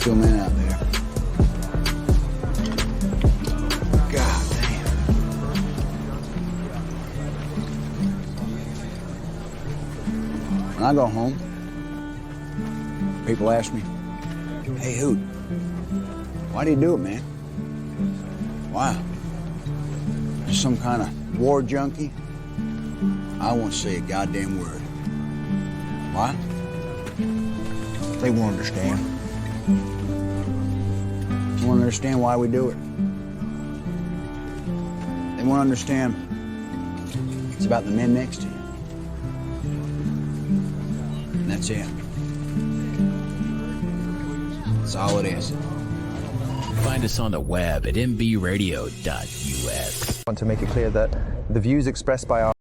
still men out there. God damn. When I go home, people ask me, "Hey, Hoot, why do you do it, man? Why? Just some kind of war junkie?" I won't say a goddamn word. Why? They won't understand. They won't understand why we do it. They won't understand it's about the men next to you. And that's it. That's all it is. Find us on the web at mbradio.us. I want to make it clear that the views expressed by our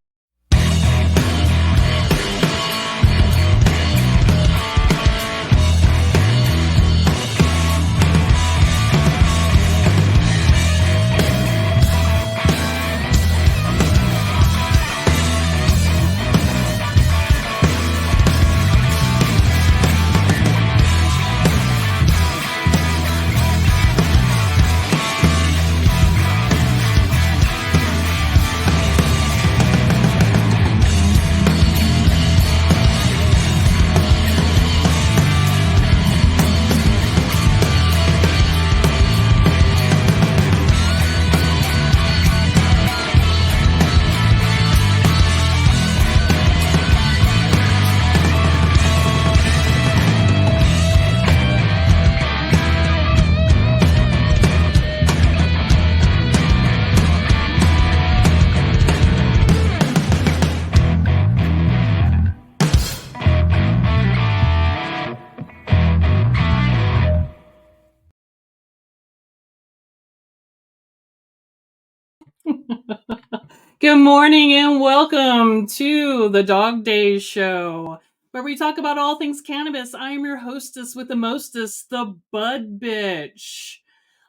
Good morning and welcome to the DAWG Show, where we talk about all things cannabis. I am your hostess with the mostest, the Bud Bitch.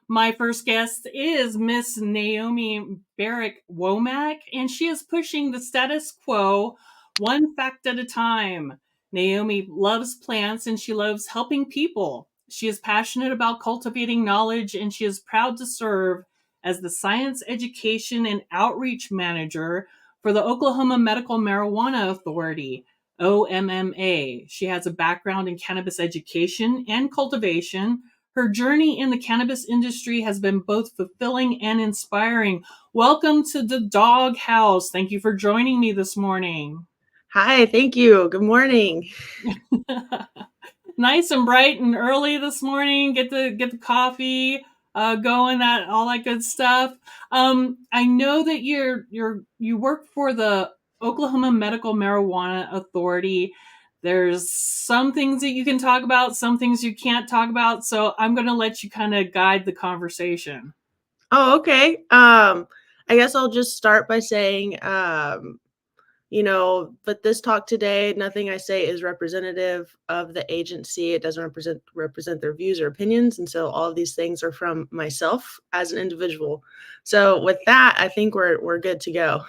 My first guest is Miss Naomi Barrick Womack, and she is pushing the status quo one fact at a time. Naomi loves plants and she loves helping people. She is passionate about cultivating knowledge, and she is proud to serve as the Science Education and Outreach Manager for the Oklahoma Medical Marijuana Authority, OMMA. She has a background in cannabis education and cultivation. Her journey in the cannabis industry has been both fulfilling and inspiring. Welcome to the Dog House. Thank you for joining me this morning. Hi, thank you. Good morning. Nice and bright and early this morning. Get the coffee going, all that good stuff. I know that you work for the Oklahoma Medical Marijuana Authority. There's some things that you can talk about, some things you can't talk about. So I'm going to let you kind of guide the conversation. Oh, okay. I guess I'll just start by saying, but this talk today, nothing I say is representative of the agency. It doesn't represent their views or opinions. And so all of these things are from myself as an individual. So with that, I think we're good to go.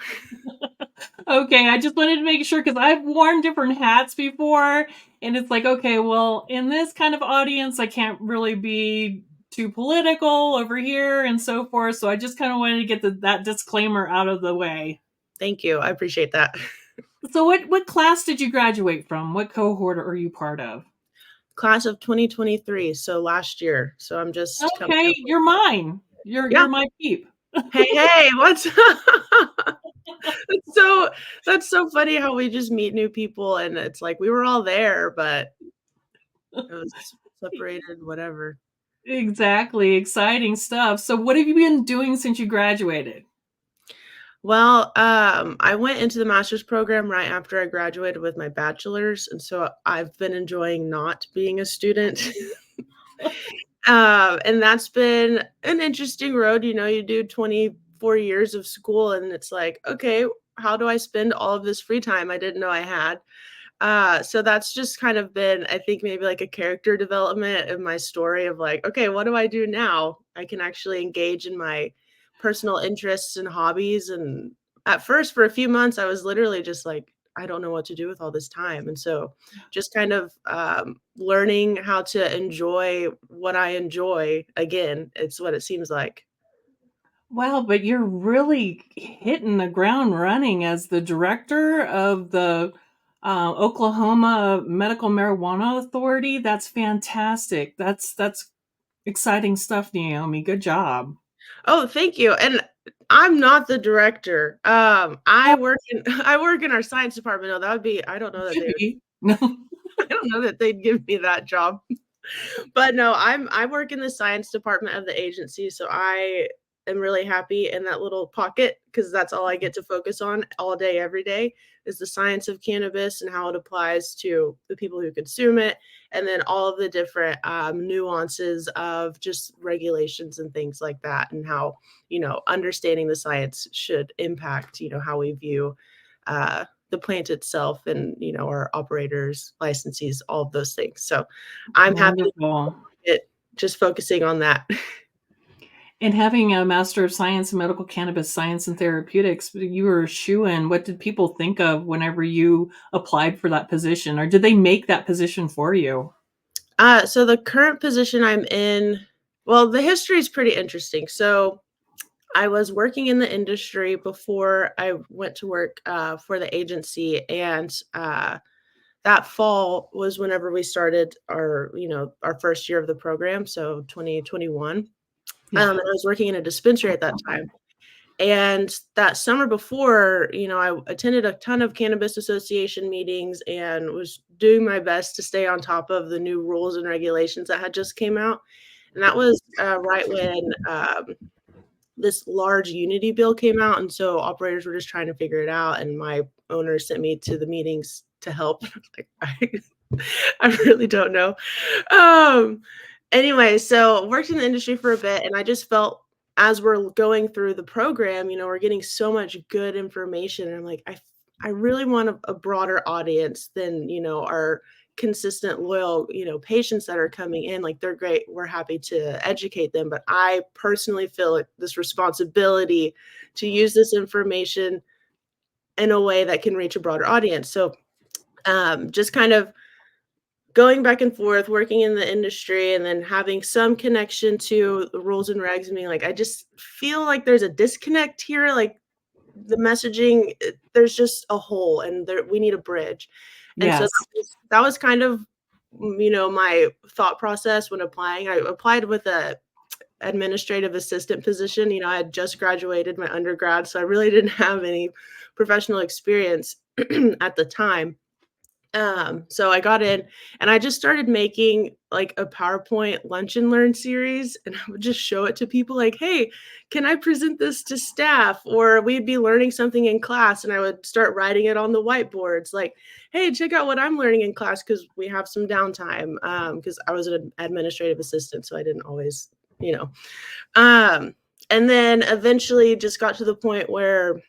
Okay, I just wanted to make sure, because I've worn different hats before, and it's like, okay, well, in this kind of audience, I can't really be too political over here and so forth. So I just kind of wanted to get that disclaimer out of the way. Thank you. I appreciate that. So what class did you graduate from? What cohort are you part of? Class of 2023, so last year. So I'm just okay. You're mine. You're my peep. Hey, what's that's so funny how we just meet new people and it's like we were all there, but it was separated, whatever. Exactly. Exciting stuff. So what have you been doing since you graduated? Well, I went into the master's program right after I graduated with my bachelor's, and so I've been enjoying not being a student. And that's been an interesting road. You do 24 years of school and it's like, okay, how do I spend all of this free time I didn't know I had? So that's just kind of been, I think, maybe like a character development of my story of like, okay, what do I do now? I can actually engage in my personal interests and hobbies. And at first, for a few months, I was literally just like, I don't know what to do with all this time. And so just kind of learning how to enjoy what I enjoy again, it's what it seems like. Wow, but you're really hitting the ground running as the director of the Oklahoma Medical Marijuana Authority. That's fantastic. That's exciting stuff, Naomi. Good job. Oh, thank you. And I'm not the director. I work in I work in our science department. No, that would be I don't know that Should they would, be. No. I don't know that they'd give me that job. But no, I work in the science department of the agency, so I am really happy in that little pocket because that's all I get to focus on all day, every day is the science of cannabis and how it applies to the people who consume it, and then all of the different nuances of just regulations and things like that, and how understanding the science should impact how we view the plant itself and our operators, licensees, all of those things. So I'm happy Wonderful. it just focusing on that. And having a Master of Science in Medical Cannabis Science and Therapeutics, you were a shoo-in. What did people think of whenever you applied for that position? Or did they make that position for you? So the current position I'm in, well, the history is pretty interesting. So I was working in the industry before I went to work for the agency, and that fall was whenever we started our first year of the program, so 2021. Yeah. And I was working in a dispensary at that time. And that summer before, I attended a ton of cannabis association meetings and was doing my best to stay on top of the new rules and regulations that had just came out. And that was right when this large unity bill came out. And so operators were just trying to figure it out. And my owner sent me to the meetings to help. Like, I really don't know. Anyway, so worked in the industry for a bit, and I just felt as we're going through the program, we're getting so much good information. And I'm like, I really want a broader audience than, our consistent, loyal, patients that are coming in. Like, they're great. We're happy to educate them. But I personally feel like this responsibility to use this information in a way that can reach a broader audience. So just kind of going back and forth, working in the industry, and then having some connection to the rules and regs, and being like, I just feel like there's a disconnect here. Like, the messaging, there's just a hole, and we need a bridge. And so Yes. that was kind of, my thought process when applying. I applied with a administrative assistant position. I had just graduated my undergrad, so I really didn't have any professional experience at the time. So I got in and I just started making like a PowerPoint lunch and learn series, and I would just show it to people like, hey, can I present this to staff? Or we'd be learning something in class and I would start writing it on the whiteboards like, hey, check out what I'm learning in class, because we have some downtime, because I was an administrative assistant, so I didn't always, and then eventually just got to the point where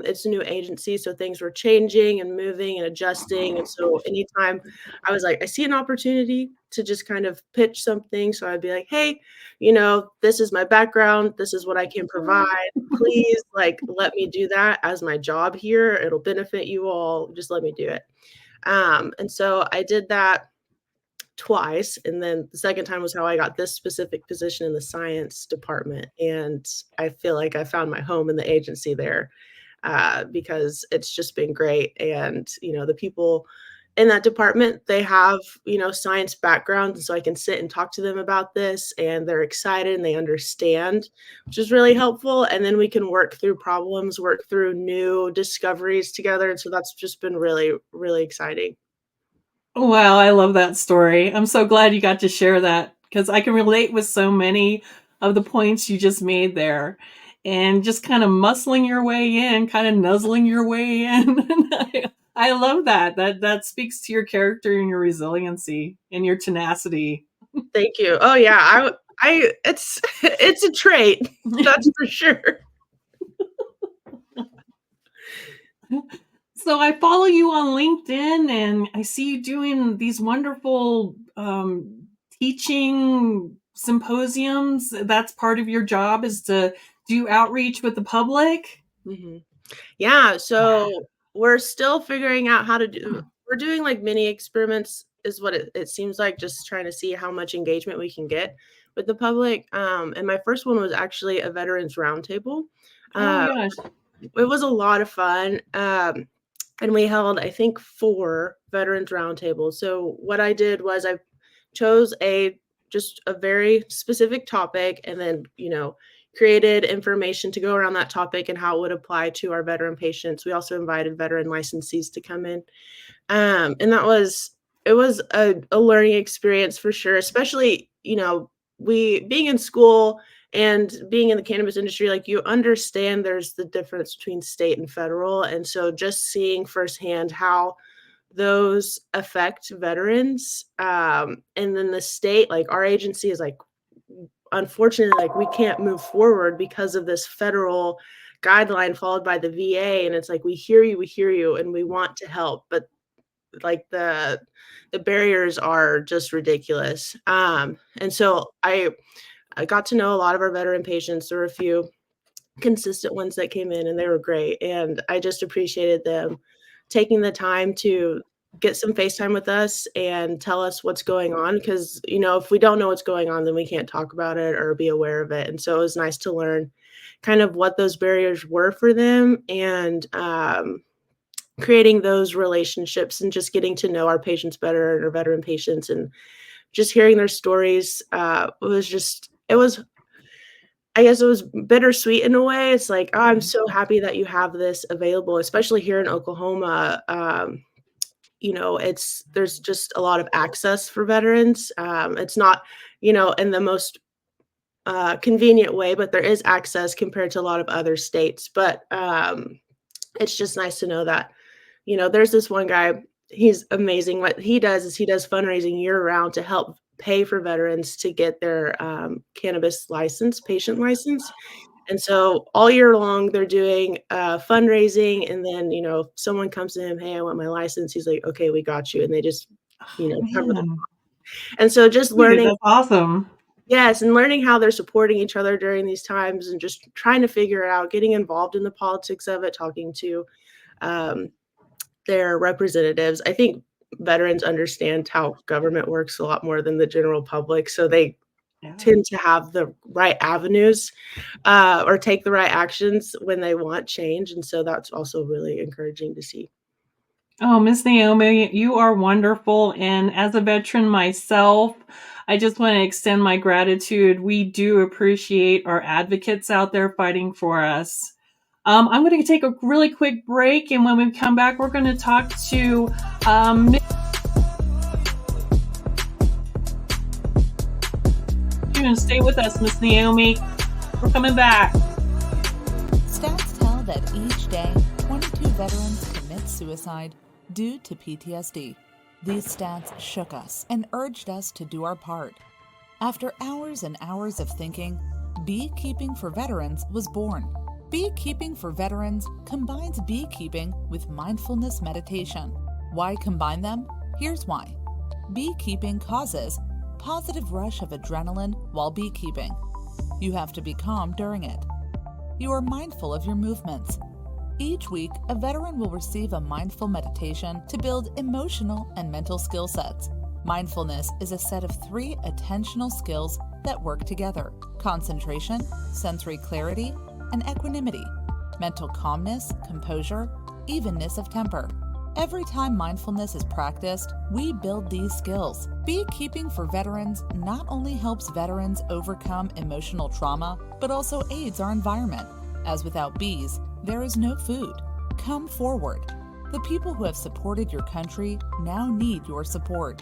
it's a new agency, so things were changing and moving and adjusting. And so anytime I was like, I see an opportunity to just kind of pitch something. So I'd be like, hey, this is my background. This is what I can provide. Please, like, let me do that as my job here. It'll benefit you all. Just let me do it. And so I did that twice. And then the second time was how I got this specific position in the science department. And I feel like I found my home in the agency there. Because it's just been great. And, the people in that department, they have, science backgrounds. And so I can sit and talk to them about this, and they're excited and they understand, which is really helpful. And then we can work through problems, work through new discoveries together. And so that's just been really, really exciting. Wow, I love that story. I'm so glad you got to share that because I can relate with so many of the points you just made there. And just kind of muscling your way in, kind of nuzzling your way in. I love that. That speaks to your character and your resiliency and your tenacity. Thank you. Oh yeah, it's a trait. That's for sure. So I follow you on LinkedIn, and I see you doing these wonderful teaching symposiums. That's part of your job, is to do outreach with the public. Mm-hmm. Yeah. So we're still figuring out how to do. We're doing like mini experiments, is what it seems like, just trying to see how much engagement we can get with the public. And my first one was actually a veterans roundtable. Oh my gosh. It was a lot of fun. And we held, I think, 4 veterans roundtables. So what I did was I chose just a very specific topic, and then, created information to go around that topic and how it would apply to our veteran patients. We also invited veteran licensees to come in. And it was a learning experience for sure, especially, we being in school and being in the cannabis industry, like, you understand there's the difference between state and federal. And so just seeing firsthand how those affect veterans. And then the state, like, our agency is like, unfortunately, like, we can't move forward because of this federal guideline followed by the VA. And it's like, we hear you, and we want to help, but like the barriers are just ridiculous. And so I got to know a lot of our veteran patients. There were a few consistent ones that came in, and they were great. And I just appreciated them taking the time to get some FaceTime with us and tell us what's going on. Because, if we don't know what's going on, then we can't talk about it or be aware of it. And so it was nice to learn kind of what those barriers were for them, and creating those relationships and just getting to know our patients better and our veteran patients, and just hearing their stories. I guess it was bittersweet in a way. It's like, oh, I'm so happy that you have this available, especially here in Oklahoma. There's just a lot of access for veterans. It's not, in the most convenient way, but there is access compared to a lot of other states. But it's just nice to know that, there's this one guy, he's amazing. What he does is he does fundraising year round to help pay for veterans to get their cannabis license, patient license. And so all year long, they're doing fundraising. And then, if someone comes to him, hey, I want my license, he's like, okay, we got you. And they just, cover them. And so just learning. That's awesome. Yes. And learning how they're supporting each other during these times, and just trying to figure it out, getting involved in the politics of it, talking to their representatives. I think veterans understand how government works a lot more than the general public. So they tend to have the right avenues or take the right actions when they want change. And so that's also really encouraging to see. Oh, Miss Naomi, you are wonderful. And as a veteran myself, I just want to extend my gratitude. We do appreciate our advocates out there fighting for us. I'm going to take a really quick break. And when we come back, we're going to talk to and stay with us, Miss Naomi. We're coming back. Stats tell that each day, 22 veterans commit suicide due to PTSD. These stats shook us and urged us to do our part. After hours and hours of thinking, Beekeeping for Veterans was born. Beekeeping for Veterans combines beekeeping with mindfulness meditation. Why combine them? Here's why. Beekeeping causes positive rush of adrenaline while beekeeping. You have to be calm during it. You are mindful of your movements. Each week, a veteran will receive a mindful meditation to build emotional and mental skill sets. Mindfulness is a set of 3 attentional skills that work together: concentration, sensory clarity, and equanimity, mental calmness, composure, evenness of temper. Every time mindfulness is practiced, we build these skills. Beekeeping for Veterans not only helps veterans overcome emotional trauma, but also aids our environment, as without bees, there is no food. Come forward. The people who have supported your country now need your support.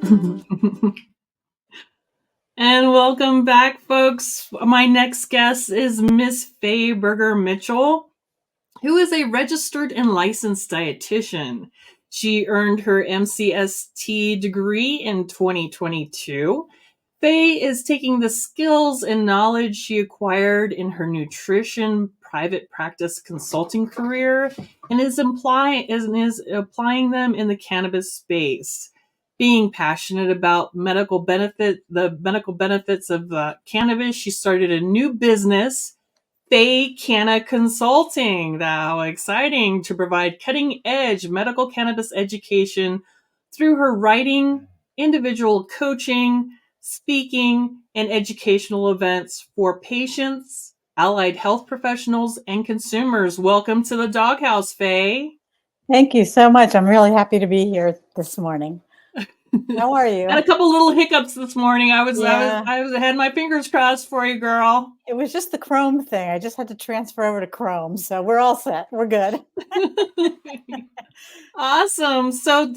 And welcome back, folks. My next guest is Miss Faye Berger Mitchell, who is a registered and licensed dietitian. She earned her MCST degree in 2022. Faye is taking the skills and knowledge she acquired in her nutrition private practice consulting career and is applying them in the cannabis space. Being passionate about the medical benefits of cannabis, she started a new business, Faye Canna Consulting. How exciting to provide cutting-edge medical cannabis education through her writing, individual coaching, speaking, and educational events for patients, allied health professionals, and consumers. Welcome to the Doghouse, Faye. Thank you so much. I'm really happy to be here this morning. How are you? Had a couple little hiccups this morning. I had my fingers crossed for you, girl. It was just the Chrome thing. I just had to transfer over to Chrome, so we're all set. We're good. Awesome. So,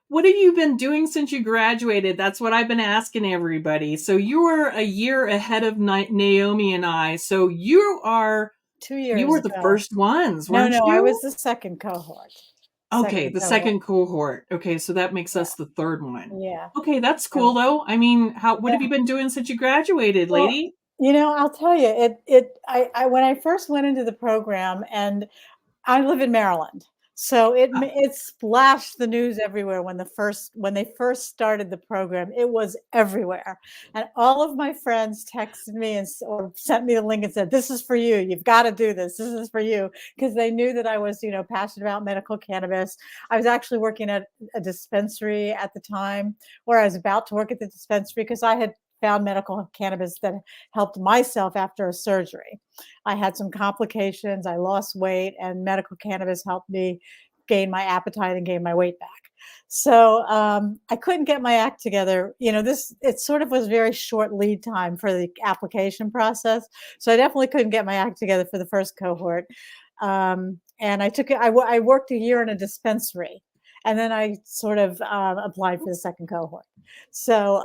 what have you been doing since you graduated? That's what I've been asking everybody. So you were a year ahead of Naomi and I. So you are 2 years. You were the first ones, weren't you? No, I was the second cohort. Okay, second cohort. Okay, so that makes us the third one. Yeah. Okay, that's cool though. I mean, what have you been doing since you graduated, lady? I'll tell you, I when I first went into the program, and I live in Maryland, so it splashed the news everywhere when they first started the program. It was everywhere, and all of my friends texted me or sent me the link and said, "This is for you. You've got to do this. This is for you," because they knew that I was, passionate about medical cannabis. I was actually working at a dispensary at the time, or I was about to work at the dispensary because I had found medical cannabis that helped myself after a surgery. I had some complications. I lost weight, and medical cannabis helped me gain my appetite and gain my weight back. So I couldn't get my act together. It sort of was very short lead time for the application process. So I definitely couldn't get my act together for the first cohort. And I worked a year in a dispensary. And then I sort of applied for the second cohort. So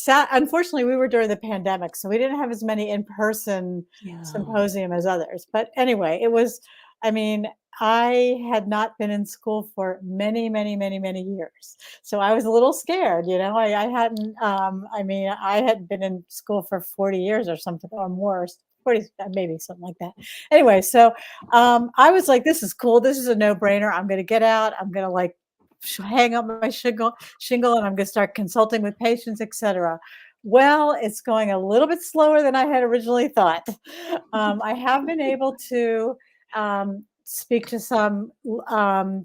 unfortunately, we were during the pandemic, so we didn't have as many in-person symposium as others. But anyway, I had not been in school for many, many, many, many years. So I was a little scared, I hadn't been in school for 40 years or something, or more. 40, maybe something like that. Anyway, so I was like, this is cool. This is a no-brainer. I'm going to get out. I'm going to hang up my shingle, and I'm going to start consulting with patients, etc. Well, it's going a little bit slower than I had originally thought. I have been able to speak to some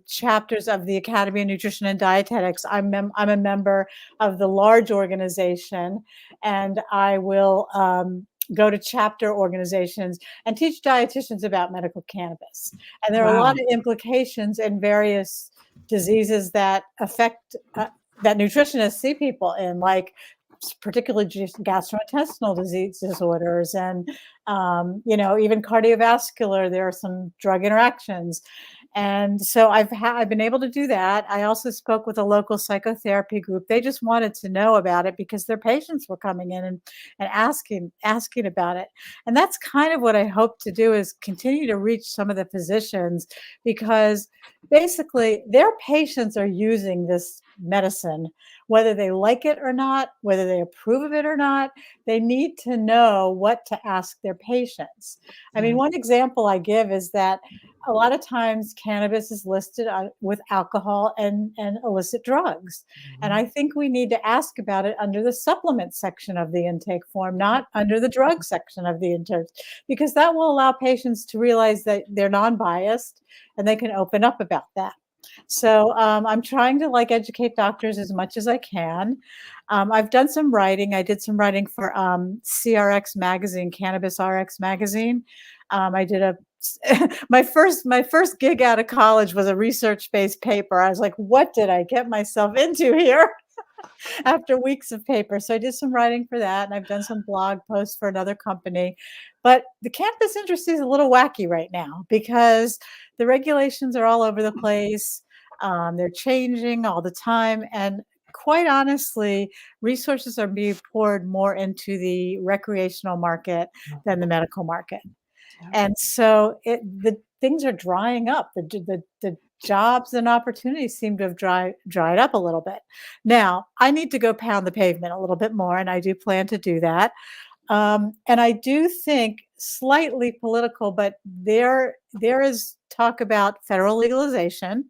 chapters of the Academy of Nutrition and Dietetics. I'm a member of the large organization, and I will go to chapter organizations and teach dietitians about medical cannabis. And there are a lot of implications in various diseases that affect that nutritionists see people in, like particularly gastrointestinal disease disorders, and even cardiovascular. There are some drug interactions, and so I've been able to do that. I also spoke with a local psychotherapy group. They just wanted to know about it because their patients were coming in and asking about it. And that's kind of what I hope to do, is continue to reach some of the physicians, because basically their patients are using this medicine, whether they like it or not, whether they approve of it or not. They need to know what to ask their patients. I mean, one example I give is that a lot of times cannabis is listed with alcohol and illicit drugs. And I think we need to ask about it under the supplement section of the intake form, not under the drug section of the intake, because that will allow patients to realize that they're non-biased and they can open up about that. So I'm trying to educate doctors as much as I can. I've done some writing. I did some writing for CRX magazine, Cannabis RX magazine. I did my first gig out of college was a research-based paper. I was like, what did I get myself into here? After weeks of paper. So I did some writing for that, and I've done some blog posts for another company. But the cannabis industry is a little wacky right now because the regulations are all over the place. They're changing all the time. And quite honestly, resources are being poured more into the recreational market than the medical market. And so the things are drying up. The jobs and opportunities seem to have dried up a little bit. Now, I need to go pound the pavement a little bit more, and I do plan to do that. And I do think slightly political, but there is talk about federal legalization.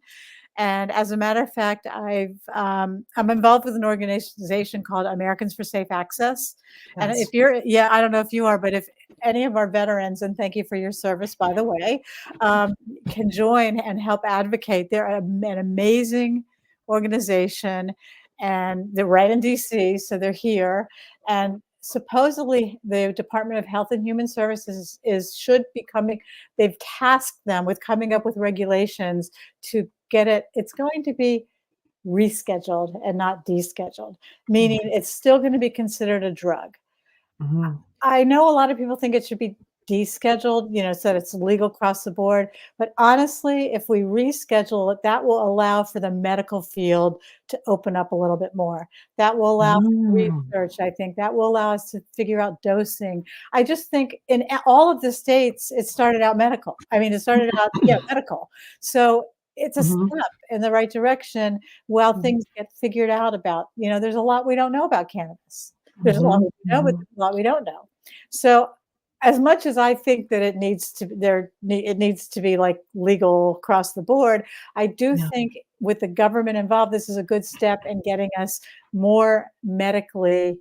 And as a matter of fact, I'm involved with an organization called Americans for Safe Access. And if you're, yeah, I don't know if you are, but if any of our veterans, and thank you for your service, by the way, can join and help advocate, they're an amazing organization, and they're right in DC, so they're here. And supposedly the Department of Health and Human Services should be coming, they've tasked them with coming up with regulations to get it, it's going to be rescheduled and not descheduled, meaning it's still going to be considered a drug. I know a lot of people think it should be descheduled, so that it's legal across the board. But honestly, if we reschedule it, that will allow for the medical field to open up a little bit more. That will allow for research, I think. That will allow us to figure out dosing. I just think in all of the states, it started out medical. I mean, it started out, medical. So it's a step in the right direction while things get figured out about, there's a lot we don't know about cannabis. There's a lot we know, but there's a lot we don't know. So as much as I think that it needs to be like legal across the board, I do think with the government involved, this is a good step in getting us more medically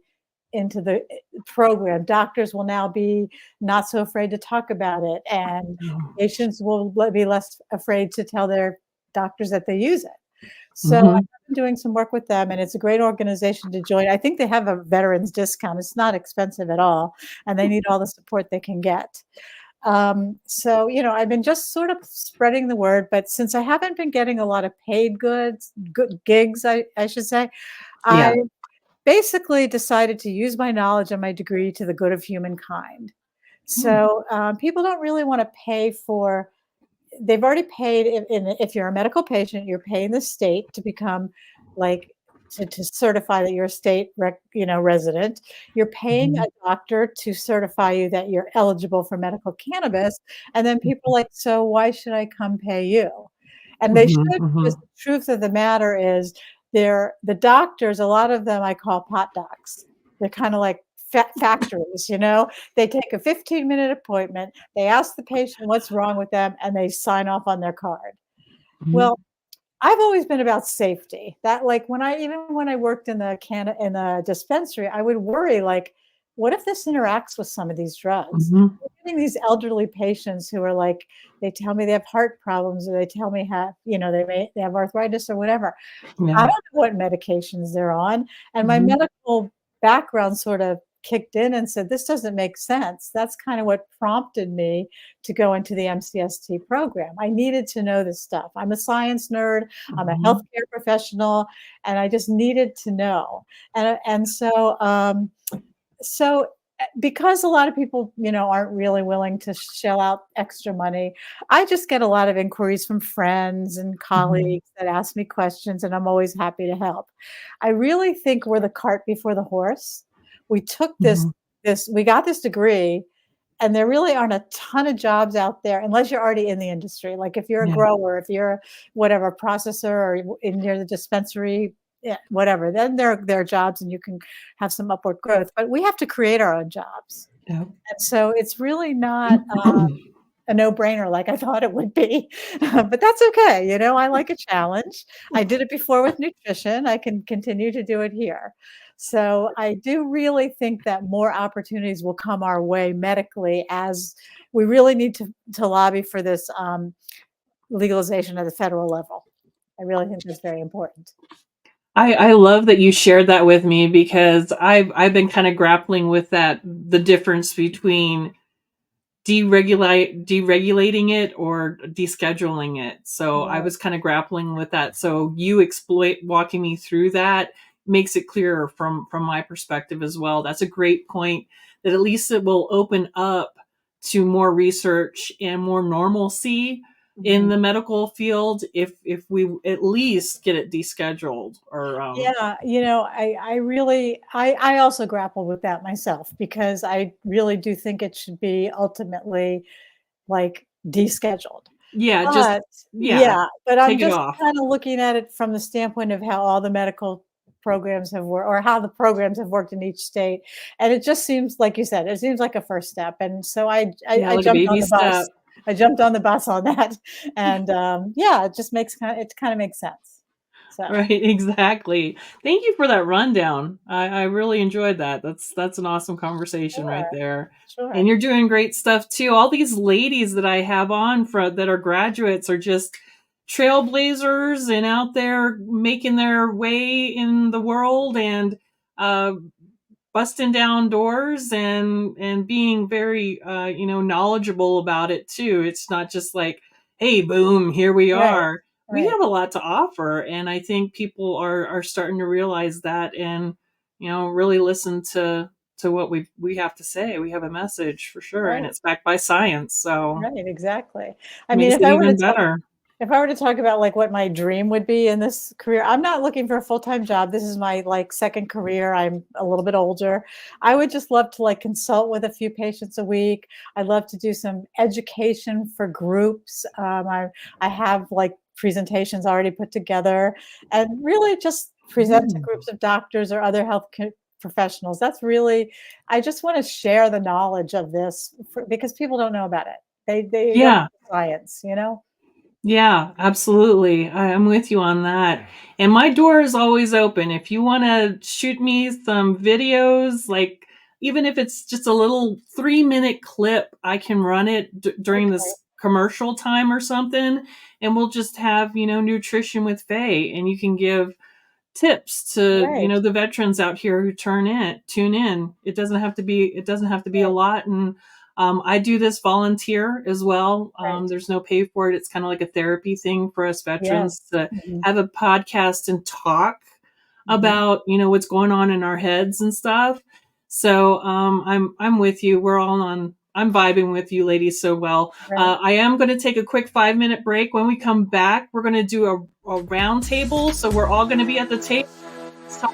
into the program. Doctors will now be not so afraid to talk about it, and patients will be less afraid to tell their doctors that they use it. So I've been doing some work with them, and it's a great organization to join. I think they have a veterans discount. It's not expensive at all, and they need all the support they can get. So, I've been just sort of spreading the word, but since I haven't been getting a lot of paid good gigs, I should say, I basically decided to use my knowledge and my degree to the good of humankind. So people don't really want to pay for, they've already paid, if you're a medical patient, you're paying the state to become to certify that you're a state resident. You're paying a doctor to certify you that you're eligible for medical cannabis. And then people are like, so why should I come pay you? And they should, because the truth of the matter is the doctors, a lot of them I call pot docs. They're kind of like factories, they take a 15-minute appointment, they ask the patient what's wrong with them, and they sign off on their card. Well, I've always been about safety. That when I worked in the dispensary, I would worry, what if this interacts with some of these drugs? We're getting these elderly patients who are they tell me they have heart problems, or they tell me they have arthritis or whatever. I don't know what medications they're on, and my medical background sort of kicked in and said, this doesn't make sense. That's kind of what prompted me to go into the MCST program. I needed to know this stuff. I'm a science nerd. I'm a healthcare professional, and I just needed to know. And so because a lot of people, aren't really willing to shell out extra money, I just get a lot of inquiries from friends and colleagues that ask me questions, and I'm always happy to help. I really think we're the cart before the horse. We took we got this degree, and there really aren't a ton of jobs out there unless you're already in the industry. Like if you're a grower, if you're whatever processor, or near the dispensary, whatever, then there are jobs and you can have some upward growth. But we have to create our own jobs. And so it's really not a no-brainer like I thought it would be. But that's okay. I like a challenge. I did it before with nutrition. I can continue to do it here. So I do really think that more opportunities will come our way medically, as we really need to lobby for this legalization at the federal level. I really think that's very important. I love that you shared that with me, because I've been kind of grappling with the difference between deregulating it or descheduling it. So I was kind of grappling with that. So you walking me through that makes it clearer from my perspective as well. That's a great point, that at least it will open up to more research and more normalcy in the medical field if we at least get it descheduled or Yeah, I also grapple with that myself because I really do think it should be ultimately like descheduled. yeah, just But yeah, but I'm take it just off. kind of looking at it from the standpoint of how all the medical programs have worked or how the programs have worked in each state. And it just seems, like you said, it seems like a first step. And so Yeah, I like a jumped on baby the bus. step. I jumped on the bus on that. And it just it kind of makes sense. So Right, exactly. Thank you for that rundown. I really enjoyed that. That's an awesome conversation right sure, there. And sure. you're doing great stuff too. All these ladies that I have on that are graduates are just trailblazers and out there making their way in the world and uh, busting down doors and being very knowledgeable about it too. It's not just like, hey, boom, here we Right, are. We right, have a lot to offer, and I think people are starting to realize that and really listen to what we have to say. We have a message for sure, and right, it's backed by science, so right, exactly. I mean, makes it even better. if I were to talk about like what my dream would be in this career, I'm not looking for a full-time job. This is my like second career. I'm a little bit older. I would just love to like consult with a few patients a week. I'd love to do some education for groups. I have like presentations already put together and really just present to groups of doctors or other professionals. That's really, I just want to share the knowledge of this because people don't know about it. They don't Yeah. know science, you know? Yeah, absolutely. I'm with you on that. And my door is always open. If you want to shoot me some videos, like even if it's just a little 3-minute clip, I can run it during Okay, this commercial time or something. And we'll just have, nutrition with Faye. And you can give tips to, right, the veterans out here who tune in. It doesn't have to be a right, lot. And I do this volunteer as well. right. There's no pay for it. It's kind of like a therapy thing for us veterans Yes. to Mhm, have a podcast and talk mhm. about, what's going on in our heads and stuff. So I'm with you. I'm vibing with you ladies so well. Right. I am going to take a quick 5-minute break. When we come back, we're going to do a round table. So we're all going to be at the table. Let's talk.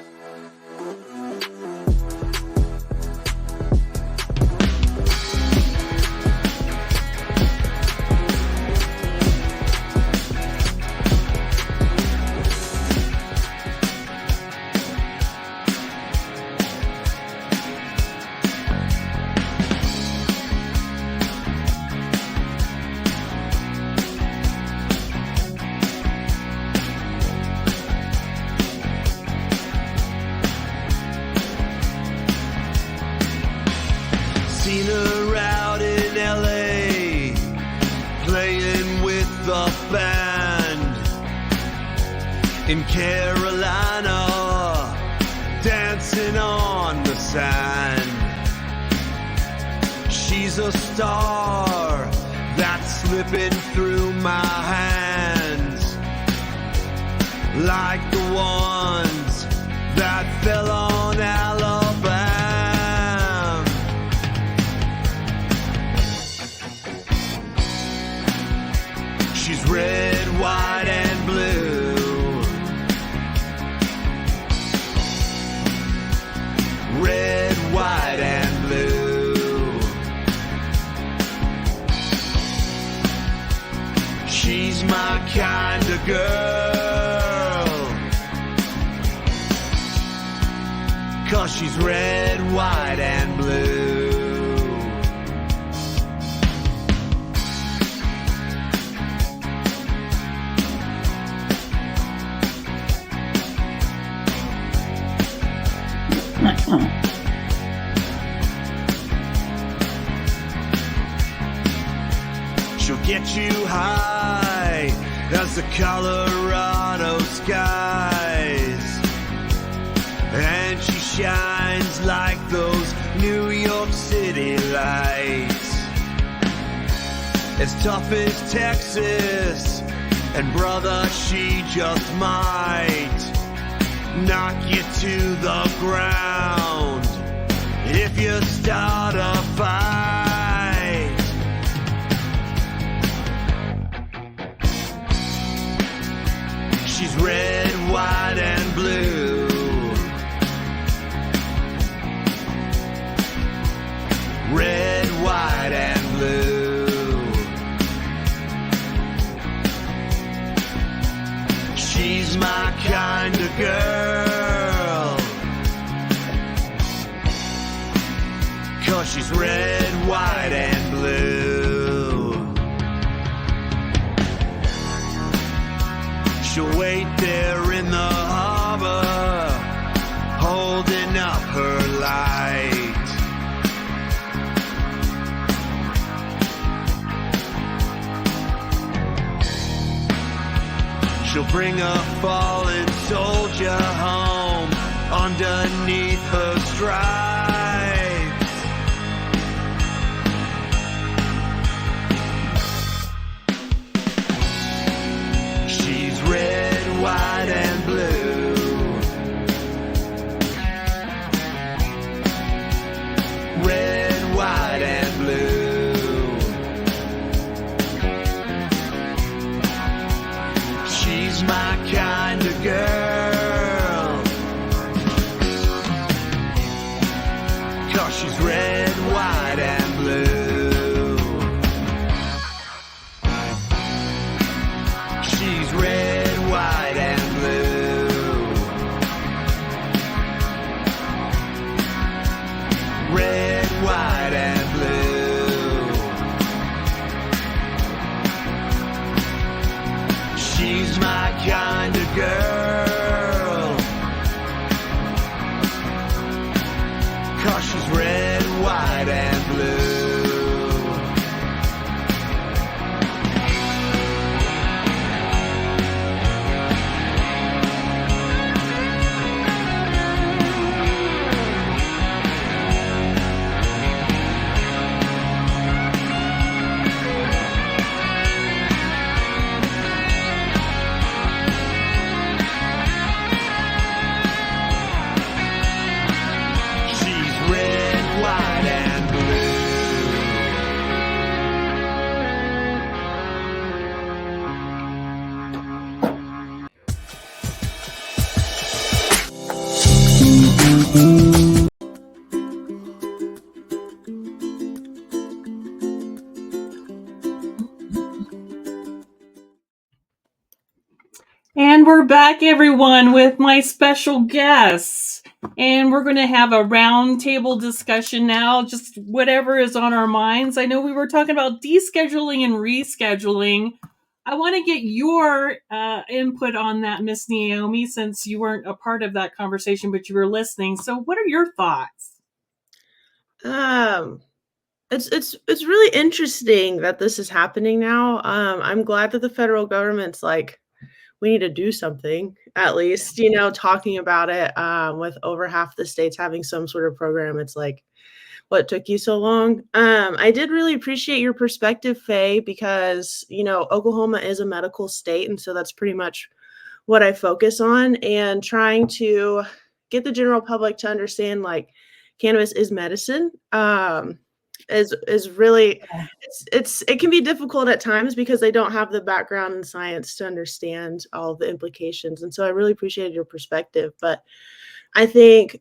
Seen her out in LA playing with the band. In Carolina, dancing on the sand. She's a star that's slipping through my hands, like the ones that fell on Alabama. She's red, white, and blue. Red, white, and blue. She's my kind of girl, 'cause she's red, white, and blue. She'll get you high as the Colorado skies, and she shines like those New York City lights. As tough as Texas, and brother, she just might knock you to the ground if you start a fight. She's red, white, and blue. Red, white, and blue. She's my kind of girl, 'cause she's red, white, and blue. She'll wait there in the harbor, holding up her light. She'll bring a fallen soldier home underneath her stripes. She's red, white, and blue. Red, white, and blue. She's my kind of girl, 'cause she's red, white, and blue. She's red, white, and blue. Red, white, and blue. She's my kind of girl, 'cause she's red, white, and blue. She's red, white, and blue. And we're back, everyone, with my special guests. And we're going to have a roundtable discussion now, just whatever is on our minds. I know we were talking about descheduling and rescheduling. I want to get your input on that, Miss Naomi, since you weren't a part of that conversation, but you were listening. So what are your thoughts? It's really interesting that this is happening now. I'm glad that the federal government's like, we need to do something, at least, talking about it, with over half the states having some sort of program. It's like, what took you so long? I did really appreciate your perspective, Faye, because, Oklahoma is a medical state. And so that's pretty much what I focus on, and trying to get the general public to understand, like, cannabis is medicine. Is really, it can be difficult at times because they don't have the background in science to understand all the implications. And so I really appreciated your perspective. But I think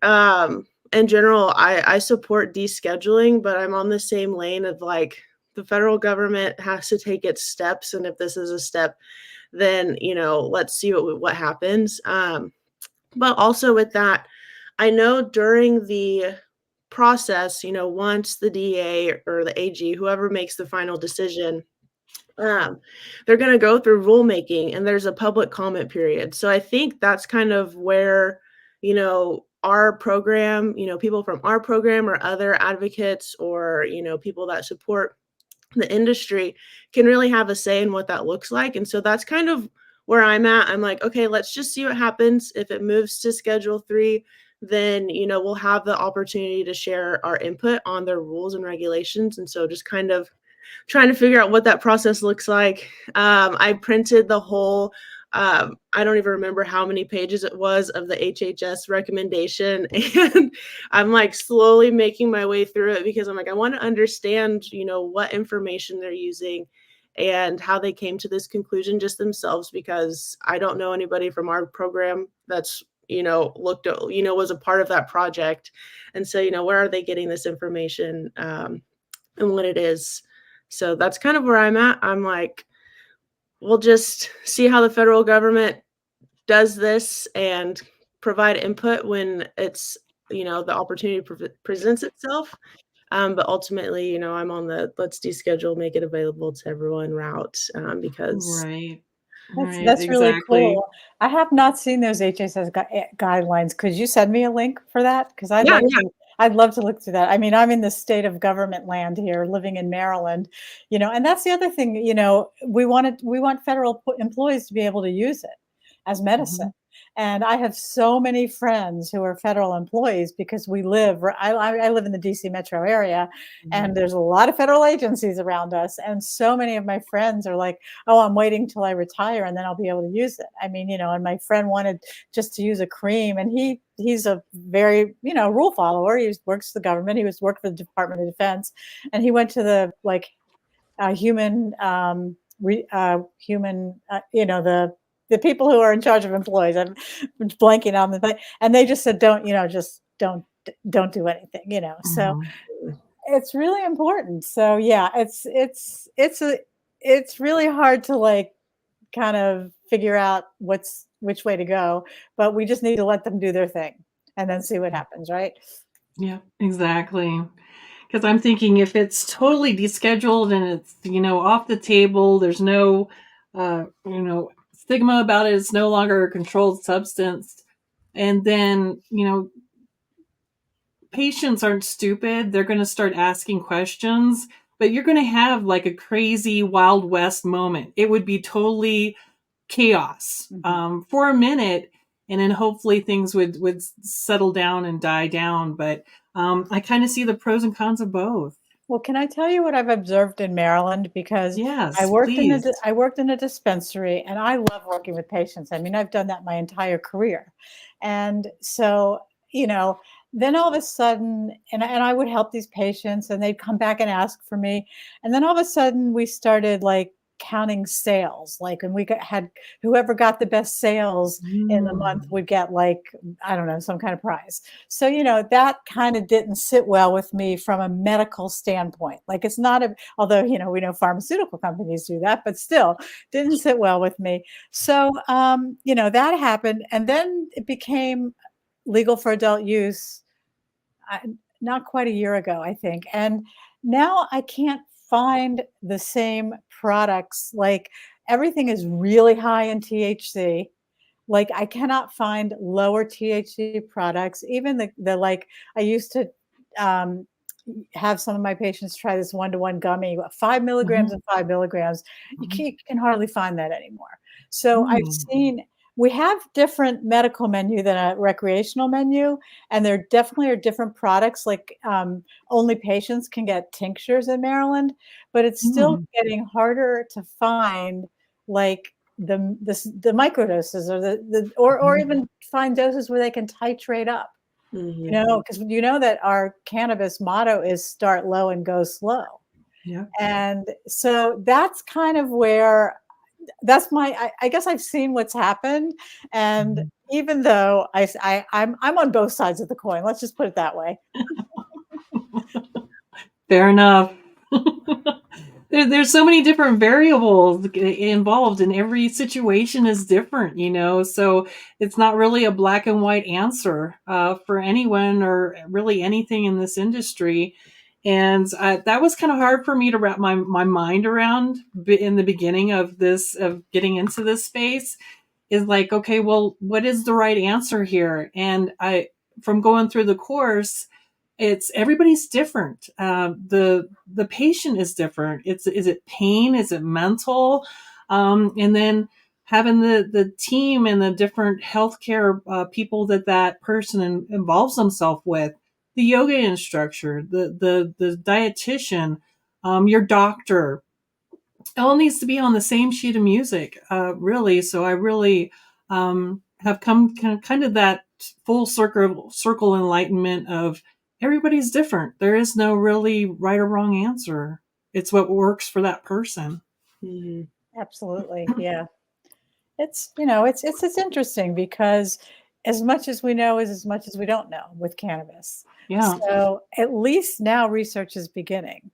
in general, I support descheduling, but I'm on the same lane of like, the federal government has to take its steps. And if this is a step, then, let's see what happens. But also with that, I know during the process, once the DA or the AG, whoever makes the final decision, they're going to go through rulemaking, and there's a public comment period. So I think that's kind of where, our program, people from our program or other advocates or, people that support the industry can really have a say in what that looks like. And so that's kind of where I'm at. I'm like, okay, let's just see what happens. If it moves to Schedule 3, then, we'll have the opportunity to share our input on their rules and regulations. And so just kind of trying to figure out what that process looks like. I printed the whole, I don't even remember how many pages it was of the HHS recommendation. And I'm like slowly making my way through it because I'm like, I want to understand, what information they're using and how they came to this conclusion just themselves, because I don't know anybody from our program that's, looked at, was a part of that project. And so, where are they getting this information, and what it is? So that's kind of where I'm at. I'm like, we'll just see how the federal government does this and provide input when it's, the opportunity presents itself. But ultimately, I'm on the let's deschedule, make it available to everyone route, because Right. That's really Exactly. cool. I have not seen those HSS guidelines. Could you send me a link for that? Because yeah, I'd love to look through that. I mean, I'm in the state of government land here, living in Maryland, and that's the other thing, we want federal employees to be able to use it as medicine. Mhm. And I have so many friends who are federal employees because I live in the DC metro area, and there's a lot of federal agencies around us. And so many of my friends are like, oh, I'm waiting till I retire and then I'll be able to use it. I mean, and my friend wanted just to use a cream, and he's a very, rule follower. He works for the government. He worked for the Department of Defense, and he went to the human, the people who are in charge of employees. I'm blanking on them, and they just said, don't do anything. So Mhm. it's really important. So yeah, it's really hard to kind of figure out which way to go, but we just need to let them do their thing and then see what happens, right? Yeah, exactly. Because I'm thinking if it's totally descheduled and it's, off the table, there's no, stigma about it. It's no longer a controlled substance. And then, patients aren't stupid. They're going to start asking questions, but you're going to have like a crazy Wild West moment. It would be totally chaos for a minute, and then hopefully things would settle down and die down. But I kind of see the pros and cons of both. Well, can I tell you what I've observed in Maryland? Because Yes, please. I worked in a dispensary, and I love working with patients. I mean, I've done that my entire career. And so, then all of a sudden, and I would help these patients, and they'd come back and ask for me. And then all of a sudden we started counting sales, and had whoever got the best sales in the month would get I don't know, some kind of prize. So, that kind of didn't sit well with me from a medical standpoint. It's not although, we know pharmaceutical companies do that, but still didn't sit well with me. So, that happened. And then it became legal for adult use, not quite a year ago, I think. And now I can't find the same products. Everything is really high in THC. I cannot find lower THC products. Even I used to have some of my patients try this 1-to-1 gummy, 5 milligrams and 5 milligrams. You can hardly find that anymore. So we have different medical menu than a recreational menu, and there definitely are different products. Only patients can get tinctures in Maryland, but it's still getting harder to find the microdoses or even find doses where they can titrate up. Because that our cannabis motto is start low and go slow. Yeah. And so that's kind of where I guess I've seen what's happened. And even though I'm on both sides of the coin, let's just put it that way. Fair enough. There's so many different variables involved, and every situation is different, so it's not really a black and white answer for anyone or really anything in this industry. And that was kind of hard for me to wrap my mind around in the beginning of getting into this space. Is okay, well, what is the right answer here? And from going through the course, everybody's different. The patient is different. Is it pain? Is it mental? And then having the team and the different healthcare people that person involves himself with, the yoga instructor, the dietitian, your doctor, it all needs to be on the same sheet of music, really. So I really have come kind of that full circle enlightenment of everybody's different. There is no really right or wrong answer. It's what works for that person. Mhm. Absolutely. Yeah. It's, it's interesting because as much as we know is as much as we don't know with cannabis. Yeah. So at least now research is beginning.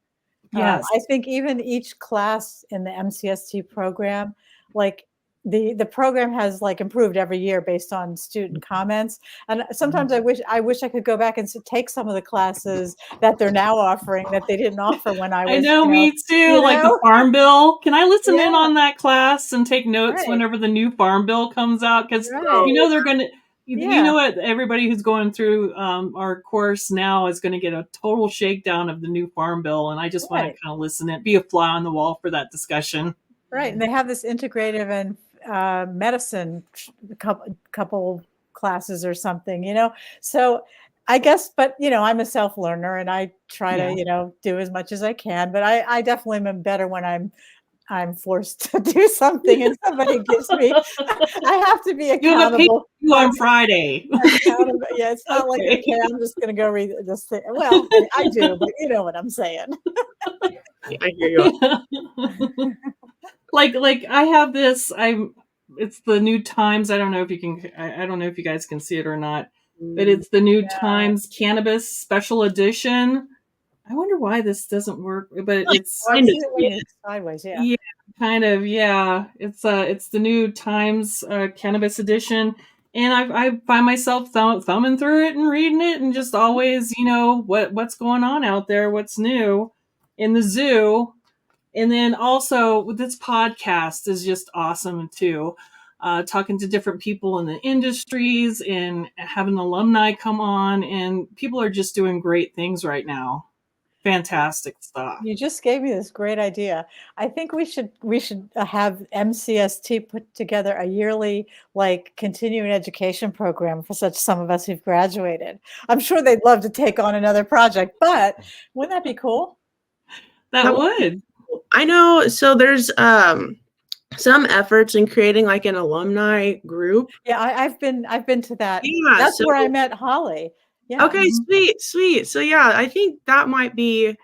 Yes. I think even each class in the MCST program, like the program has like improved every year based on student comments. And sometimes I wish I could go back and take some of the classes that they're now offering that they didn't offer when I was. I know, me too. Like the Farm Bill. Can I listen in Yeah. on that class and take notes Right. whenever the new Farm Bill comes out? Because Right. they're going to. Yeah. You know what? Everybody who's going through our course now is going to get a total shakedown of the new Farm Bill, and I just want to kind of listen and be a fly on the wall for that discussion. Right, and they have this integrative and medicine couple classes or something, So I guess, but I'm a self learner, and I try to do as much as I can. But I definitely am better when I'm forced to do something and somebody gives me. I have to be accountable. You on Friday. Yeah, it's not like, okay, I'm just going to go read this thing. Well, I do, but you know what I'm saying. I hear you. Like I have this. It's the New Times. I don't know if you can. I don't know if you guys can see it or not. But it's the New Times Cannabis Special Edition. I wonder why this doesn't work, but it's sideways, yeah. Yeah, kind of, yeah. It's the New Times Cannabis Edition, and I find myself thumbing through it and reading it, and just always, what's going on out there, what's new in the zoo, and then also with this podcast is just awesome too. Talking to different people in the industries and having alumni come on, and people are just doing great things right now. Fantastic stuff. You just gave me this great idea. I think we should have MCST put together a yearly continuing education program for some of us who've graduated. I'm sure they'd love to take on another project, but wouldn't that be cool? That would. I know. So there's some efforts in creating an alumni group. Yeah, I've been to that. Yeah, that's where I met Holly. Yeah. Okay, sweet. So yeah, I think that might be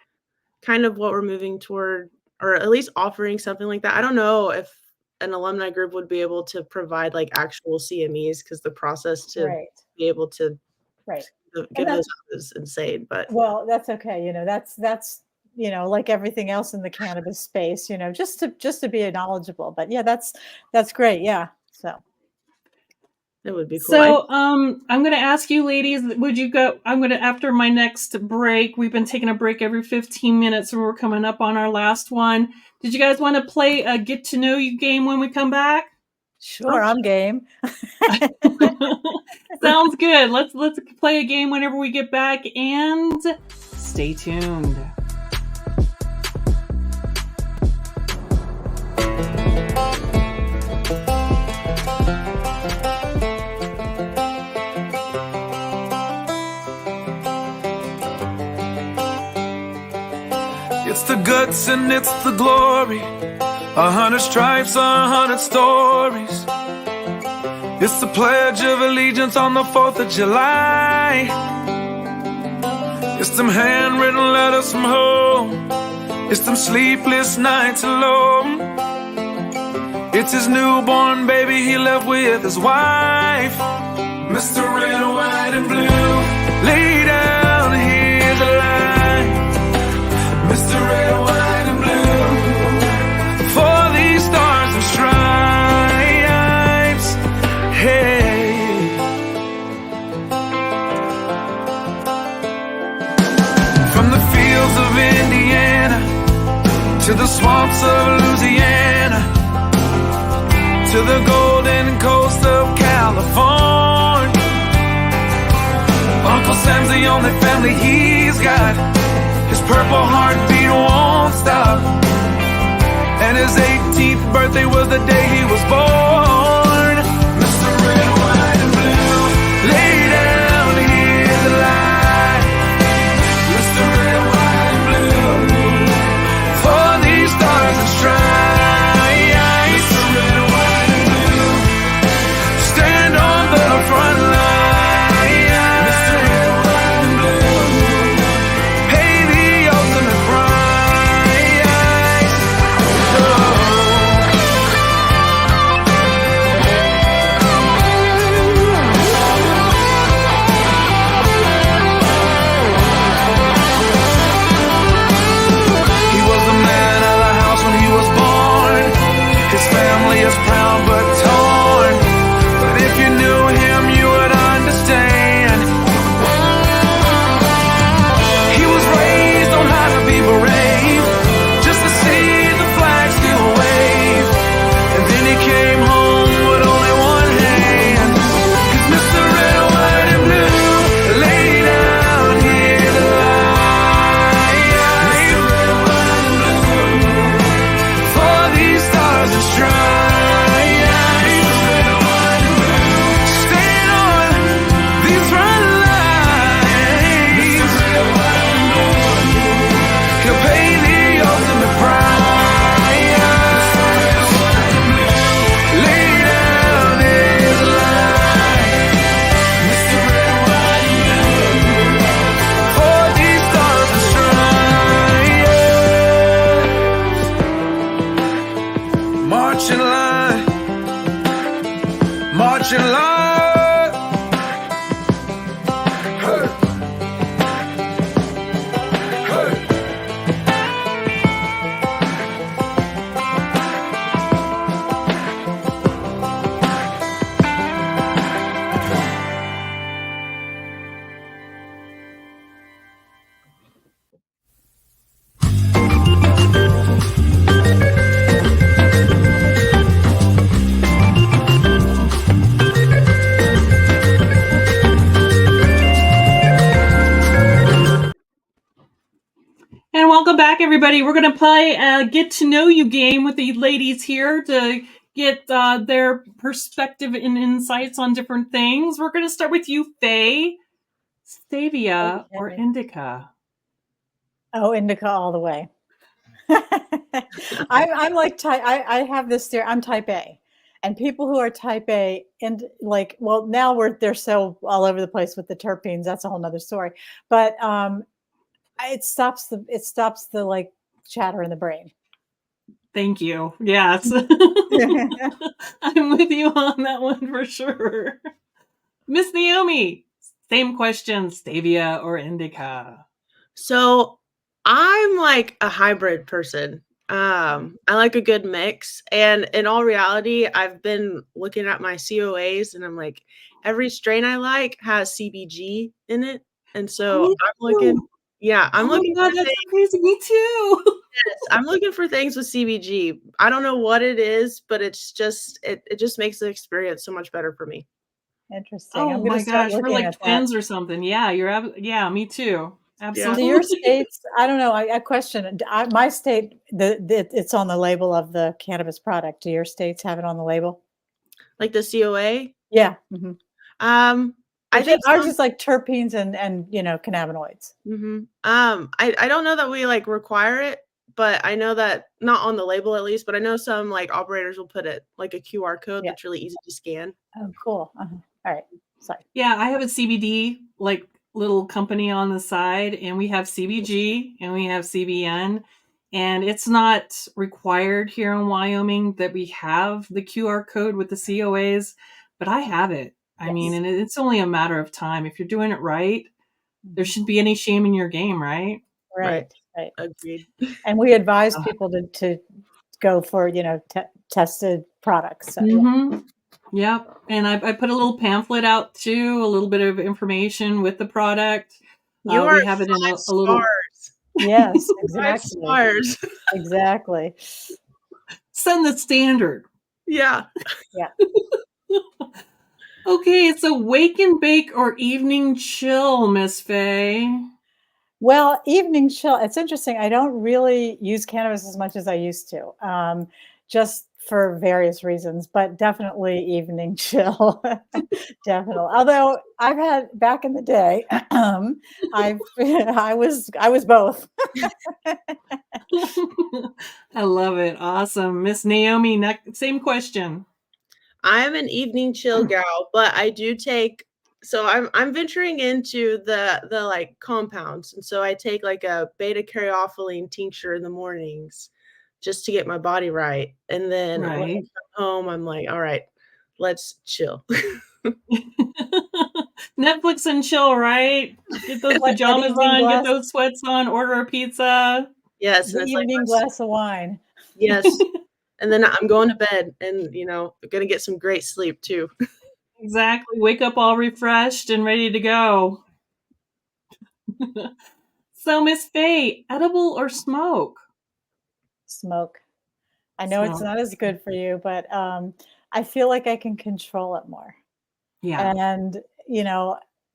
kind of what we're moving toward, or at least offering something like that. I don't know if an alumni group would be able to provide actual CMEs, because the process to be able to give those is insane. But well, that's okay. That's like everything else in the cannabis space. Just to be knowledgeable. But yeah, that's great. Yeah. So. It would be cool. So, I'm going to ask you ladies, would you go, after my next break, we've been taking a break every 15 minutes and we're coming up on our last one. Did you guys want to play a get to know you game when we come back? Sure, I'm game. Sounds good. Let's play a game whenever we get back, and stay tuned. It's the guts and it's the glory. 100 stripes, 100 stories. It's the Pledge of Allegiance on the 4th of July. It's them handwritten letters from home. It's them sleepless nights alone. It's his newborn baby he left with his wife. Mr. Red, White, and Blue, lay down, here's a line. Mr. Red, White, and Blue, for these stars and stripes. Hey. From the fields of Indiana to the swamps of Louisiana, to the golden coast of California, Uncle Sam's the only family he's got. His purple heartbeat won't stop, and his 18th birthday was the day he was born. Mr. Red, White, and Blue, lay down, here's the line. Mr. Red, White, and Blue, for these stars and stripes. Mr. Red, White, and Blue, stand on the front line. Mr. Red, White, and Blue, pay the ultimate price. Oh. back, everybody. We're going to play a get to know you game with the ladies here to get their perspective and insights on different things. We're going to start with you, Faye. Stevia or indica? Oh, indica all the way. I'm like I have this theory. I'm type A, and people who are type A and like, well, now they're so all over the place with the terpenes. That's a whole nother story. But it stops the like chatter in the brain. Thank you. Yes. I'm with you on that one for sure. Miss Naomi, same question, stevia or indica? So I'm like a hybrid person. I like a good mix. And in all reality, I've been looking at my COAs and I'm like, every strain I like has CBG in it. And so I'm looking, I'm looking for that's things. Crazy. Me too. Yes, I'm looking for things with CBG. I don't know what it is, but it's just, it just makes the experience so much better for me. Interesting. Oh my gosh, we're like twins or something. Yeah, me too. Absolutely. Do your states, I don't know, I question, my state, it's on the label of the cannabis product. Do your states have it on the label? Like the COA? Yeah. Mm-hmm. I think ours is like terpenes and cannabinoids. Mm-hmm. I don't know that we like require it, but I know that not on the label at least, but I know some like operators will put it like a QR code that's really easy to scan. Oh, cool. All right. Sorry. Yeah, I have a CBD like little company on the side, and we have CBG and we have CBN, and it's not required here in Wyoming that we have the QR code with the COAs, but I have it. I mean, and it's only a matter of time. If you're doing it right, there shouldn't be any shame in your game, right? Right. Agreed. And we advise people to go for, tested products. So, Yep. And I put a little pamphlet out too, a little bit of information with the product. We have it in a little. Yes, exactly. Stars. Exactly. Send the standard. Yeah. Yeah. Okay, so wake and bake or evening chill, Miss Faye? Well, evening chill. It's interesting. I don't really use cannabis as much as I used to, just for various reasons, but definitely evening chill. Definitely. Although I've had back in the day, I was both. I love it. Awesome. Miss Naomi, same question. I'm an evening chill gal, but I do take, so I'm venturing into the like compounds. And so I take like a beta caryophyllene tincture in the mornings just to get my body right. And then when I come home, I'm like, all right, let's chill. Netflix and chill, right? Get those pajamas on, get those sweats on, order a pizza. Yes. And evening glass of wine. Yes. And then I'm going to bed and, I'm going to get some great sleep too. Exactly. Wake up all refreshed and ready to go. So, Miss Faye, edible or smoke? Smoke. I know it's not as good for you, but I feel like I can control it more. Yeah. And,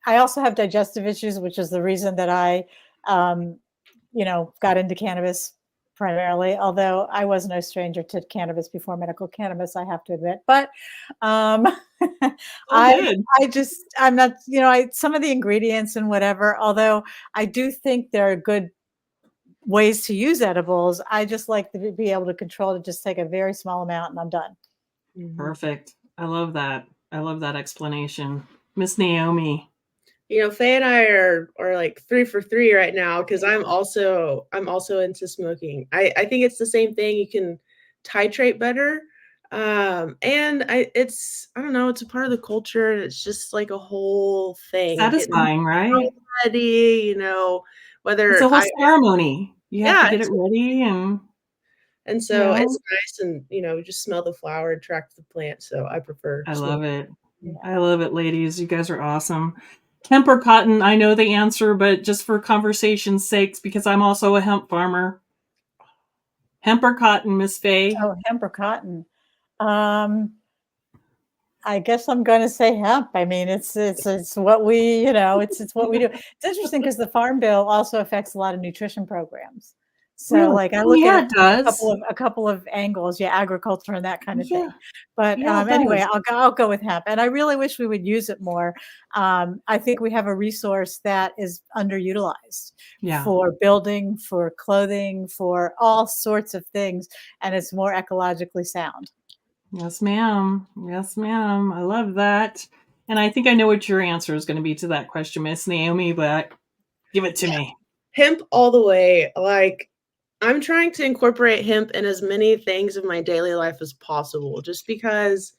I also have digestive issues, which is the reason that I, got into cannabis primarily, although I was no stranger to cannabis before medical cannabis, I have to admit. But I'm not, some of the ingredients and whatever, although I do think there are good ways to use edibles, I just like to be able to control it, just take a very small amount and I'm done. Perfect. I love that. I love that explanation. Miss Naomi. Faye and I are like 3 for 3 right now because I'm also into smoking. I think it's the same thing. You can titrate better. And I don't know, it's a part of the culture and it's just like a whole thing. Satisfying, right? Ready, whether it's a whole ceremony. You have to get it ready and so it's nice and you just smell the flower and track the plant. So I prefer I love it. I love it, ladies. You guys are awesome. Hemp or cotton, I know the answer, but just for conversation's sakes, because I'm also a hemp farmer. Hemp or cotton, Miss Faye? Oh, hemp or cotton. I guess I'm going to say hemp. I mean, it's what we, it's what we do. It's interesting because the Farm Bill also affects a lot of nutrition programs. So Really? like I Oh, look yeah, at it it does. from a couple of angles, yeah, agriculture and that kind of Yeah. thing. But Yeah, it anyway, does. I'll go with hemp, and I really wish we would use it more. I think we have a resource that is underutilized Yeah. for building, for clothing, for all sorts of things, and it's more ecologically sound. Yes, ma'am. Yes, ma'am. I love that. And I think I know what your answer is going to be to that question, Miss Naomi, but give it to Yeah, me. hemp all the way. Like, I'm trying to incorporate hemp in as many things of my daily life as possible, just because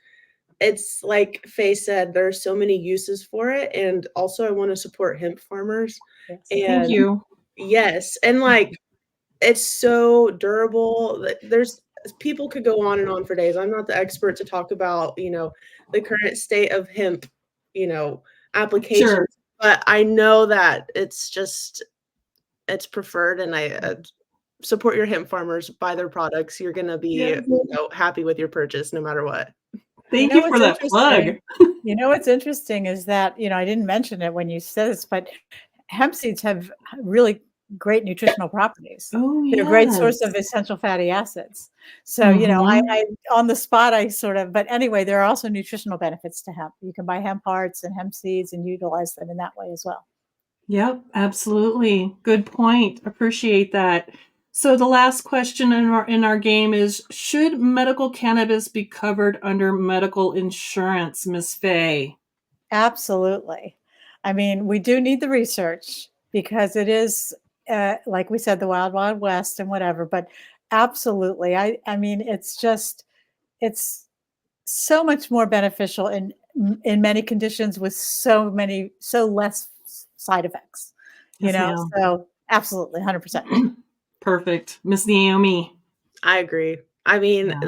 it's like Faye said, there's so many uses for it. And also, I want to support hemp farmers. Yes. Thank And you. yes, and like it's so durable. There's people could go on and on for days. I'm not the expert to talk about, the current state of hemp, Sure. applications, but I know that it's preferred, and I support your hemp farmers, buy their products. You're gonna be, Yeah. happy with your purchase no matter what. You Thank know you for what's that plug. interesting? You know what's interesting is that, I didn't mention it when you said this, but hemp seeds have really great nutritional properties. Oh, They're a great source yes. of essential fatty acids. So, Mhm. I on the spot, I sort of, but anyway, there are also nutritional benefits to hemp. You can buy hemp hearts and hemp seeds and utilize them in that way as well. Yep, absolutely. Good point. Appreciate that. So the last question in our game is, should medical cannabis be covered under medical insurance, Miss Faye? Absolutely. I mean, we do need the research because it is, like we said, the wild, wild west and whatever. But absolutely, I mean, it's so much more beneficial in many conditions with so less side effects. Yes, ma'am. So absolutely, 100%. Perfect. Miss Naomi. I agree. I mean, Yeah.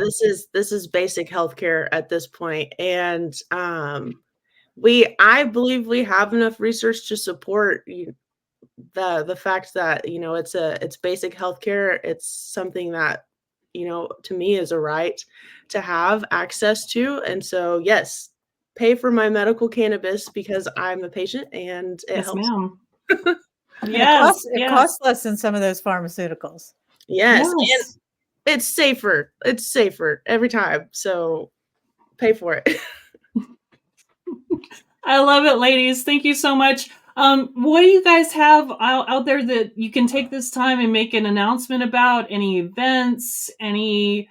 this is basic healthcare at this point, and I believe we have enough research to support the fact that it's basic healthcare. It's something that to me is a right to have access to, and so yes, pay for my medical cannabis because I'm a patient and it Yes, helps. ma'am. And Yes, it yes, costs less than some of those pharmaceuticals. Yes, and yes. it's safer. It's safer every time. So pay for it. I love it, ladies. Thank you so much. What do you guys have out there that you can take this time and make an announcement about? Any events, any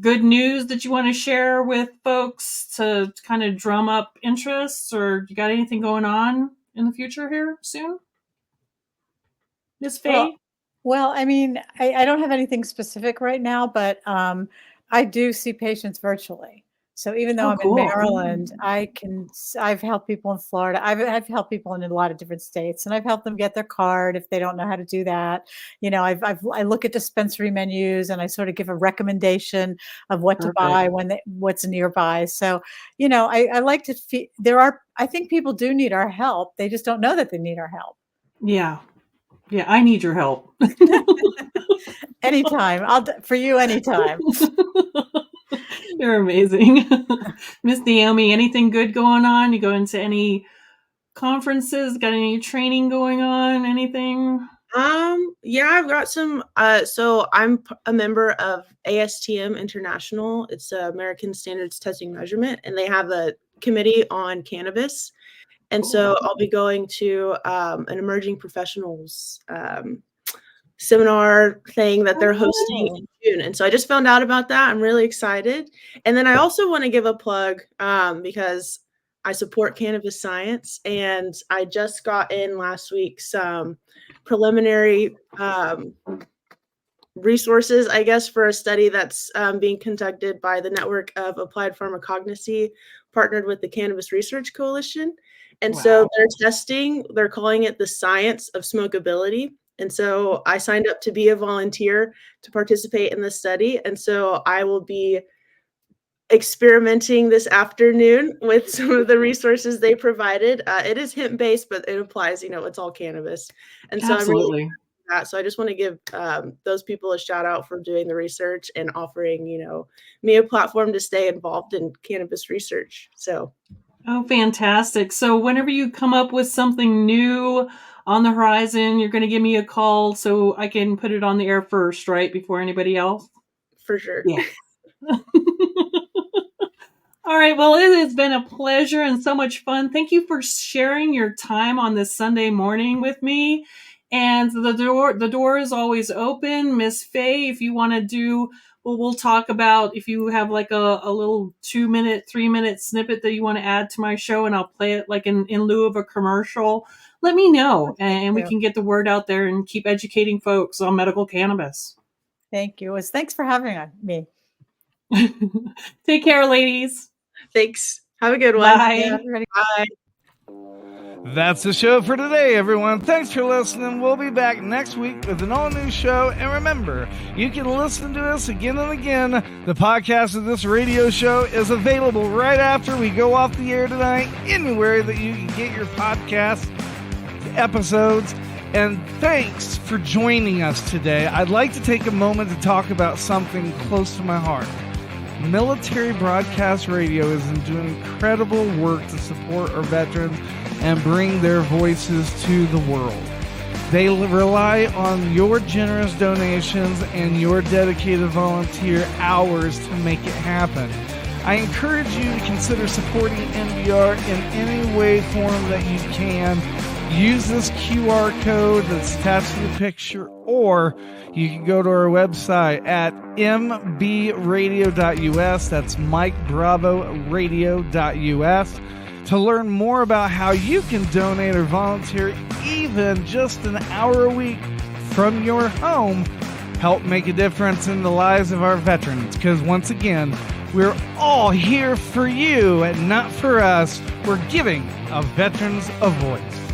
good news that you want to share with folks to kind of drum up interest, or you got anything going on in the future here soon? Miss Well, Faye? I mean, I don't have anything specific right now, but I do see patients virtually. So even though Oh, I'm in cool. Maryland, I've helped people in Florida. I've helped people in a lot of different states, and I've helped them get their card if they don't know how to do that. I look at dispensary menus and I sort of give a recommendation of what to Perfect. buy what's nearby. So, I like to I think people do need our help. They just don't know that they need our help. Yeah. Yeah, I need your help. Anytime. For you anytime. You're amazing. Miss Naomi, anything good going on? You go into any conferences? Got any training going on? Anything? Yeah, I've got some. So I'm a member of ASTM International. It's American Standards Testing Measurement, and they have a committee on cannabis. And Cool. so I'll be going to an emerging professionals seminar thing that they're hosting in June. And so I just found out about that. I'm really excited. And then I also want to give a plug because I support cannabis science. And I just got in last week some preliminary resources, I guess, for a study that's being conducted by the Network of Applied Pharmacognosy, partnered with the Cannabis Research Coalition. And so they're calling it the science of smokability. And so I signed up to be a volunteer to participate in this study. And so I will be experimenting this afternoon with some of the resources they provided. It is hemp-based, but it applies, it's all cannabis. And so I'm really Absolutely. that. So I just want to give those people a shout out for doing the research and offering, me a platform to stay involved in cannabis research. So. Oh, fantastic. So whenever you come up with something new, on the horizon. You're going to give me a call so I can put it on the air first, right? Before anybody else? For sure. Yeah. All right. Well, it has been a pleasure and so much fun. Thank you for sharing your time on this Sunday morning with me. And the door is always open. Miss Faye, if you want to do, we'll talk about if you have like a little 2-minute, 3-minute snippet that you want to add to my show, and I'll play it like in lieu of a commercial. Let me know, and we can get the word out there and keep educating folks on medical cannabis. Thank you. Thanks for having me. Take care, ladies. Thanks. Have a good one. Bye. Yeah, bye. That's the show for today, everyone. Thanks for listening. We'll be back next week with an all-new show. And remember, you can listen to us again and again. The podcast of this radio show is available right after we go off the air tonight, anywhere that you can get your podcast episodes. And thanks for joining us today. I'd like to take a moment to talk about something close to my heart. Military Broadcast Radio is doing incredible work to support our veterans and bring their voices to the world. They rely on your generous donations and your dedicated volunteer hours to make it happen. I encourage you to consider supporting NBR in any way, form that you can. Use this QR code that's attached to the picture, or you can go to our website at mbradio.us. That's Mike Bravo Radio.us to learn more about how you can donate or volunteer even just an hour a week from your home. Help make a difference in the lives of our veterans, because once again, we're all here for you and not for us. We're giving our veterans a voice.